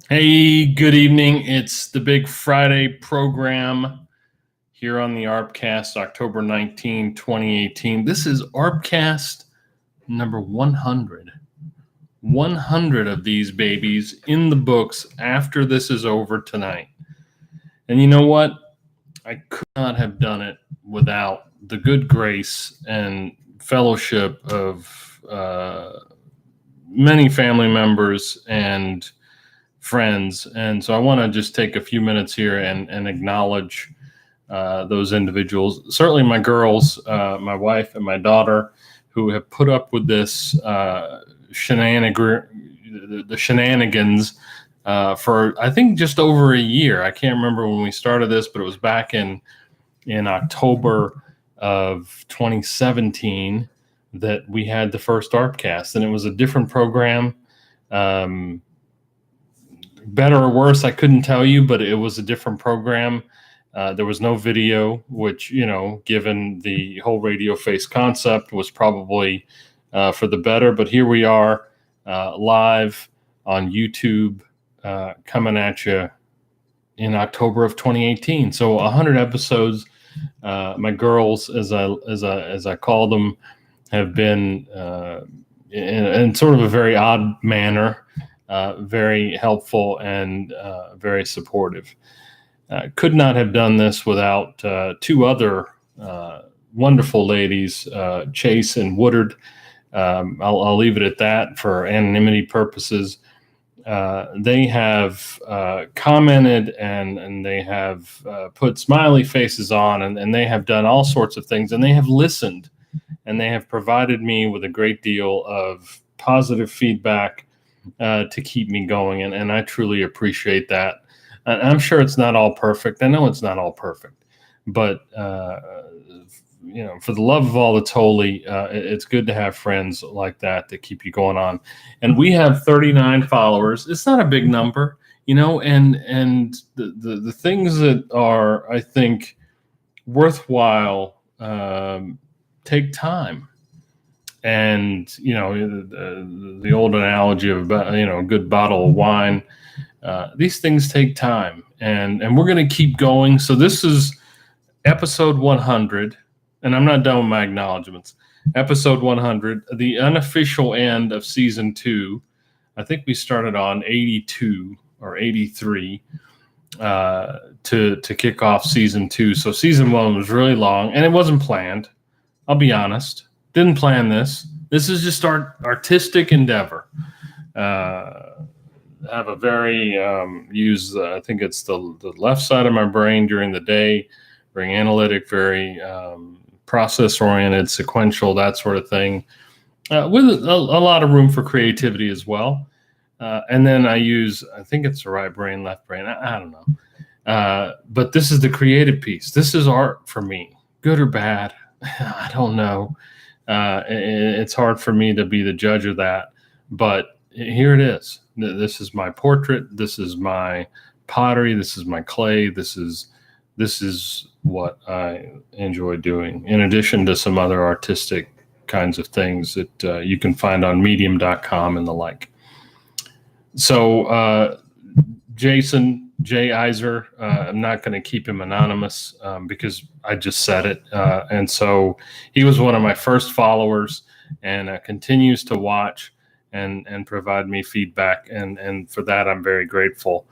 Hey, good evening. It's the Big Friday program here on the ArpCast, October 19, 2018. This is ArpCast number 100. 100 of these babies in the books after this is over tonight. And you know what? I could not have done it without the good grace and fellowship of many family members and friends. And so I want to just take a few minutes here and acknowledge those individuals. Certainly my girls, my wife and my daughter, who have put up with this shenanigans for, I think, just over a year. I can't remember when we started this, but it was back in October of 2017 that we had the first ArpCast, and it was a different program. Better or worse, I couldn't tell you, but it was a different program. There was no video, which, given the whole radio face concept, was probably for the better. But here we are live on YouTube, coming at you in October of 2018. So 100 episodes. My girls, as I call them, have been in sort of a very odd manner. Very helpful and very supportive. Could not have done this without two other wonderful ladies, Chase and Woodard. I'll leave it at that for anonymity purposes. They have commented and they have put smiley faces on, and they have done all sorts of things, and they have listened, and they have provided me with a great deal of positive feedback to keep me going, and I truly appreciate that. I'm sure it's not all perfect. I know it's not all perfect, but for the love of all that's holy, it's good to have friends like that keep you going on. And we have 39 followers. It's not a big number, and the things that are, I think, worthwhile take time. And the old analogy of a good bottle of wine, these things take time, and we're going to keep going. So this is episode 100, and I'm not done with my acknowledgments. Episode 100, the unofficial end of season 2. I think we started on 82 or 83 to kick off season 2. So season 1 was really long, and it wasn't planned. I'll be honest. Didn't plan this. This is just our artistic endeavor. Have a very I think it's the left side of my brain during the day, very analytic, very process-oriented, sequential, that sort of thing, with a lot of room for creativity as well. And then I think it's the right brain, left brain. I don't know. But this is the creative piece. This is art for me, good or bad. I don't know. It's hard for me to be the judge of that, but here it is. This is my portrait. This is my pottery. This is my clay. This is what I enjoy doing, in addition to some other artistic kinds of things that you can find on medium.com and the like. So Jason J. Iser, I'm not going to keep him anonymous because I just said it. And so he was one of my first followers and continues to watch and provide me feedback. And for that, I'm very grateful.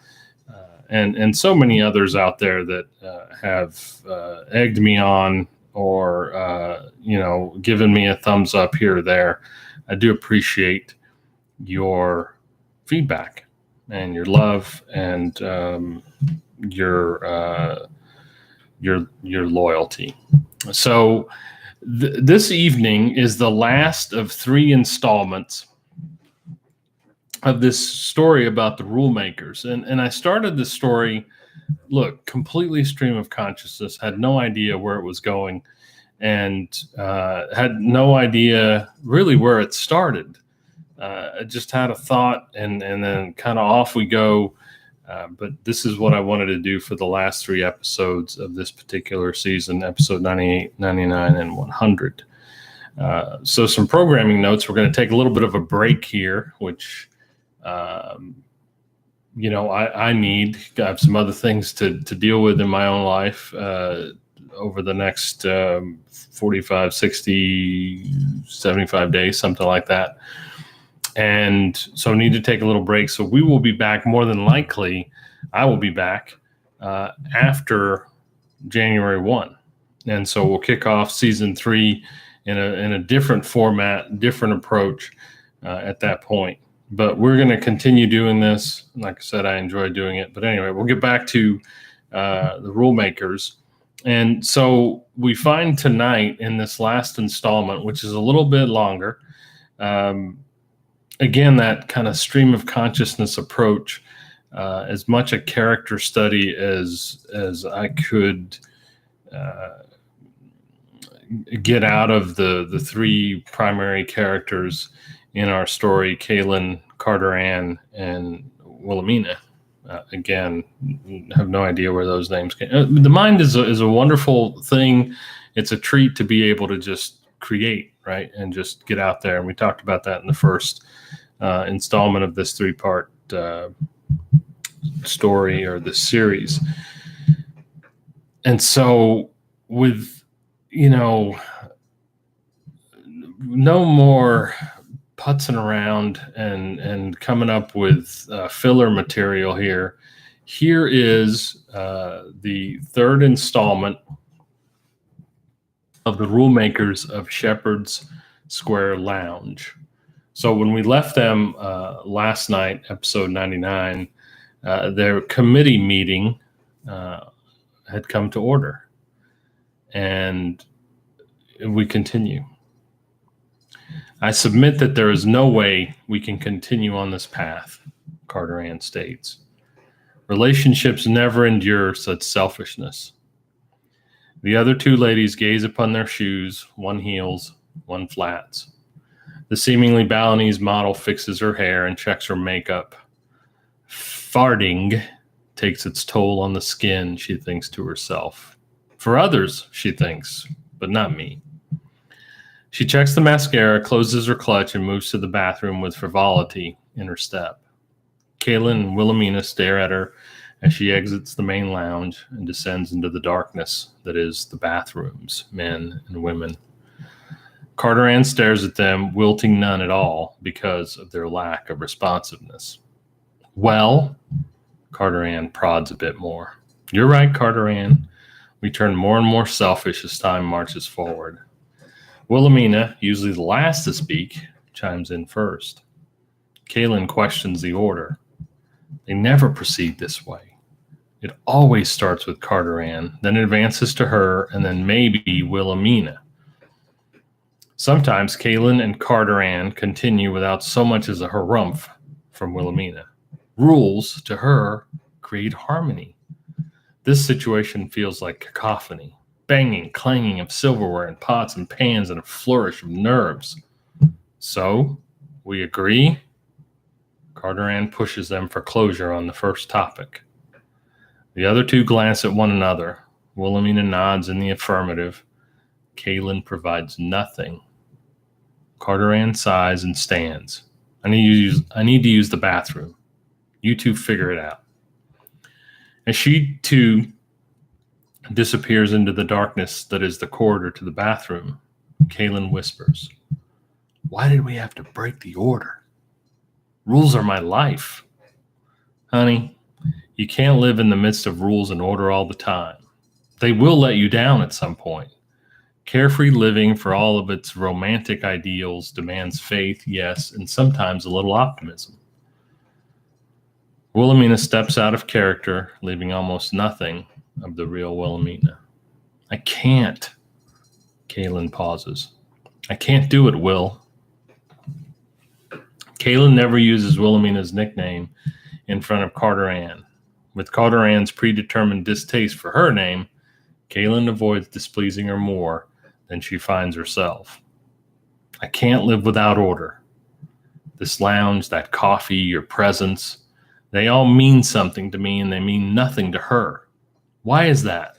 And so many others out there that have egged me on or, given me a thumbs up here or there. I do appreciate your feedback and your love and your loyalty. So this evening is the last of 3 installments of this story about the rule makers. And I started this story, completely stream of consciousness, had no idea where it was going, and had no idea really where it started. I just had a thought and then kind of off we go. But this is what I wanted to do for the last 3 episodes of this particular season, episode 98, 99, and 100. So some programming notes. We're going to take a little bit of a break here, which I have some other things to deal with in my own life over the next 45, 60, 75 days, something like that. And so I need to take a little break. So we will be back, more than likely. I will be back after January 1. And so we'll kick off season 3 in a different format, different approach at that point. But we're going to continue doing this. Like I said, I enjoy doing it. But anyway, we'll get back to the rule makers. And so we find tonight in this last installment, which is a little bit longer, again, that kind of stream of consciousness approach, as much a character study as I could get out of the 3 primary characters in our story, Kaylin, Carter-Ann, and Wilhelmina. Again, have no idea where those names came. The mind is a wonderful thing. It's a treat to be able to just create, right, and just get out there. And we talked about that in the first installment of this 3-part story, or this series. And so with, no more putzing around and coming up with filler material here. Here is the 3rd installment of the Rule Makers of Shepherd's Square Lounge. So when we left them last night, episode 99, their committee meeting had come to order. And we continue. I submit that there is no way we can continue on this path, Carter-Ann states. Relationships never endure such selfishness. The other 2 ladies gaze upon their shoes, one heels, one flats. The seemingly Balinese model fixes her hair and checks her makeup. Farting takes its toll on the skin, she thinks to herself. For others, she thinks, but not me. She checks the mascara, closes her clutch, and moves to the bathroom with frivolity in her step. Kaylin and Wilhelmina stare at her as she exits the main lounge and descends into the darkness that is the bathrooms, men and women. Carter-Ann stares at them, wilting none at all because of their lack of responsiveness. Well, Carter-Ann prods a bit more. You're right, Carter-Ann. We turn more and more selfish as time marches forward. Wilhelmina, usually the last to speak, chimes in first. Kaylin questions the order. They never proceed this way. It always starts with Carter-Ann, then advances to her, and then maybe Wilhelmina. Sometimes Kaylin and Carter-Ann continue without so much as a harumph from Wilhelmina. Rules, to her, create harmony. This situation feels like cacophony. Banging, clanging of silverware and pots and pans, and a flourish of nerves. So, we agree? Carter-Ann pushes them for closure on the first topic. The other 2 glance at one another. Wilhelmina nods in the affirmative. Kaylin provides nothing. Carter-Ann sighs and stands. I need to use the bathroom. You 2 figure it out. As she, too, disappears into the darkness that is the corridor to the bathroom, Kaylin whispers, "Why did we have to break the order? Rules are my life." Honey, you can't live in the midst of rules and order all the time. They will let you down at some point. Carefree living, for all of its romantic ideals, demands faith, yes, and sometimes a little optimism. Wilhelmina steps out of character, leaving almost nothing of the real Wilhelmina. I can't. Kaylin pauses. I can't do it, Will. Kaylin never uses Wilhelmina's nickname in front of Carter-Ann. With Carter-Ann's predetermined distaste for her name, Kaylin avoids displeasing her more than she finds herself. I can't live without order. This lounge, that coffee, your presence, they all mean something to me, and they mean nothing to her. Why is that?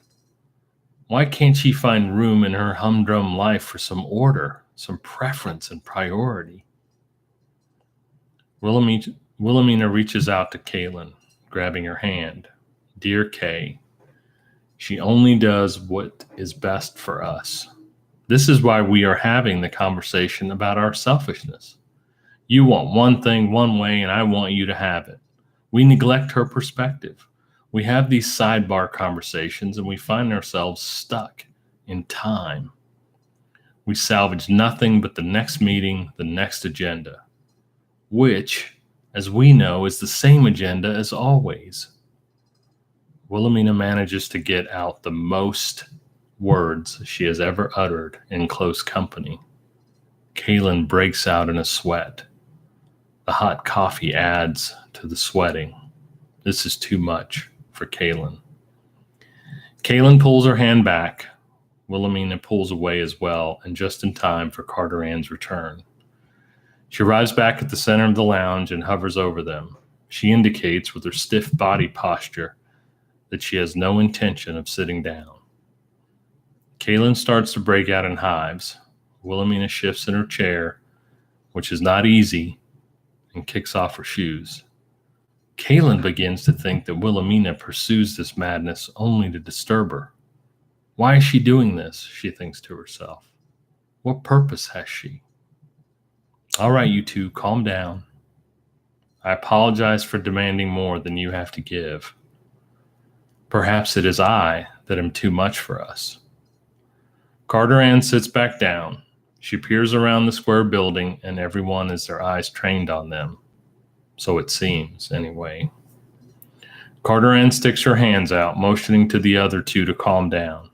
Why can't she find room in her humdrum life for some order, some preference and priority? Wilhelmina reaches out to Kaylin. grabbing her hand. Dear Kay, she only does what is best for us. This is why we are having the conversation about our selfishness. You want one thing one way, and I want you to have it. We neglect her perspective. We have these sidebar conversations, and we find ourselves stuck in time. We salvage nothing but the next meeting, the next agenda, which, as we know, is the same agenda as always. Wilhelmina manages to get out the most words she has ever uttered in close company. Kaylin breaks out in a sweat. The hot coffee adds to the sweating. This is too much for Kaylin. Kaylin pulls her hand back. Wilhelmina pulls away as well, and just in time for Carter Ann's return. She arrives back at the center of the lounge and hovers over them. She indicates with her stiff body posture that she has no intention of sitting down. Kaylin starts to break out in hives. Wilhelmina shifts in her chair, which is not easy, and kicks off her shoes. Kaylin begins to think that Wilhelmina pursues this madness only to disturb her. Why is she doing this? She thinks to herself. What purpose has she? All right, you two, calm down. I apologize for demanding more than you have to give. Perhaps it is I that am too much for us. Carter Ann sits back down. She peers around the square building, and everyone has their eyes trained on them. So it seems, anyway. Carter Ann sticks her hands out, motioning to the other two to calm down.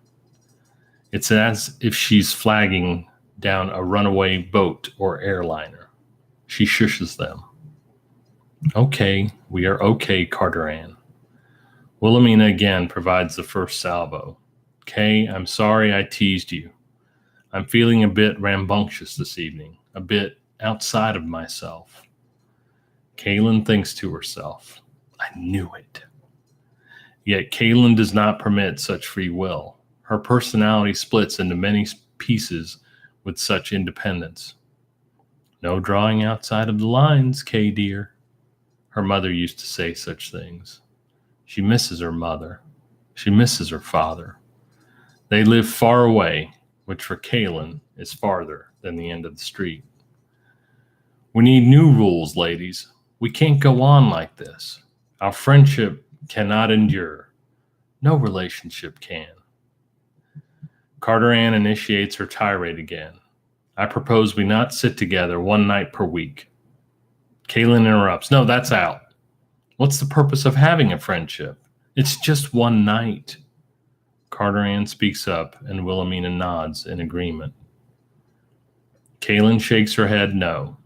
It's as if she's flagging down a runaway boat or airliner. She shushes them. Okay, we are okay, Carter Ann. Wilhelmina again provides the first salvo. Kay, I'm sorry I teased you. I'm feeling a bit rambunctious this evening, a bit outside of myself. Kaylin thinks to herself, I knew it. Yet Kaylin does not permit such free will. Her personality splits into many pieces with such independence. No drawing outside of the lines, Kay dear. Her mother used to say such things. She misses her mother. She misses her father. They live far away, which for Kaylin is farther than the end of the street. We need new rules, ladies. We can't go on like this. Our friendship cannot endure. No relationship can. Carter Ann initiates her tirade again. I propose we not sit together one night per week. Kaylin interrupts. No, that's out. What's the purpose of having a friendship? It's just one night. Carter Ann speaks up, and Wilhelmina nods in agreement. Kaylin shakes her head no.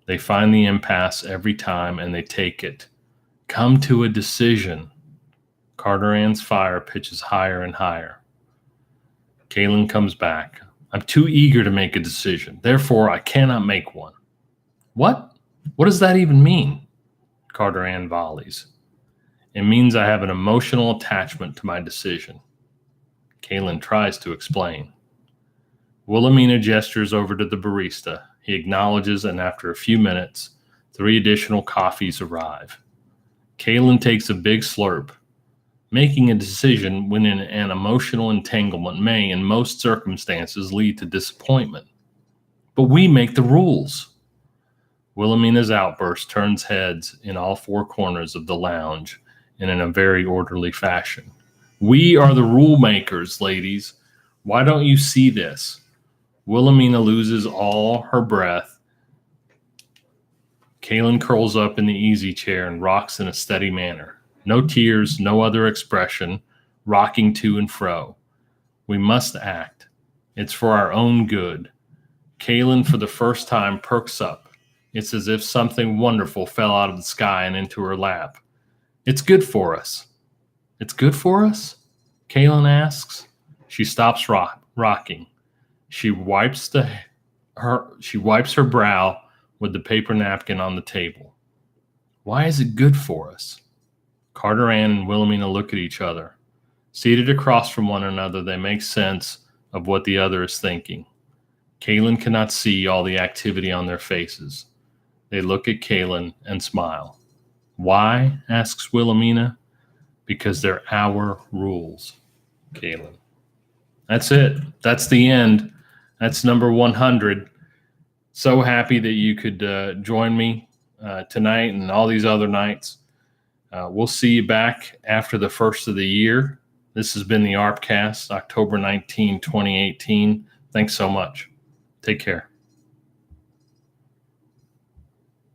They find the impasse every time, and they take it. Come to a decision. Carter Ann's fire pitches higher and higher. Kaylin comes back. I'm too eager to make a decision. Therefore, I cannot make one. What? What does that even mean? Carter Ann volleys. It means I have an emotional attachment to my decision. Kaylin tries to explain. Wilhelmina gestures over to the barista. He acknowledges, and after a few minutes, 3 additional coffees arrive. Kaylin takes a big slurp. Making a decision when in an emotional entanglement may, in most circumstances, lead to disappointment. But we make the rules. Wilhelmina's outburst turns heads in all 4 corners of the lounge and in a very orderly fashion. We are the rule makers, ladies. Why don't you see this? Wilhelmina loses all her breath. Kaylin curls up in the easy chair and rocks in a steady manner. No tears, no other expression, rocking to and fro. We must act. It's for our own good. Kaylin, for the first time, perks up. It's as if something wonderful fell out of the sky and into her lap. It's good for us. It's good for us? Kaylin asks. She stops rocking. She wipes her brow with the paper napkin on the table. Why is it good for us? Carter Ann and Wilhelmina look at each other. Seated across from one another, they make sense of what the other is thinking. Kaylin cannot see all the activity on their faces. They look at Kaylin and smile. Why? Asks Wilhelmina. Because they're our rules, Galen. That's it. That's the end. That's number 100. So happy that you could join me tonight and all these other nights. We'll see you back after the first of the year. This has been the ArpCast, October 19, 2018. Thanks so much. Take care.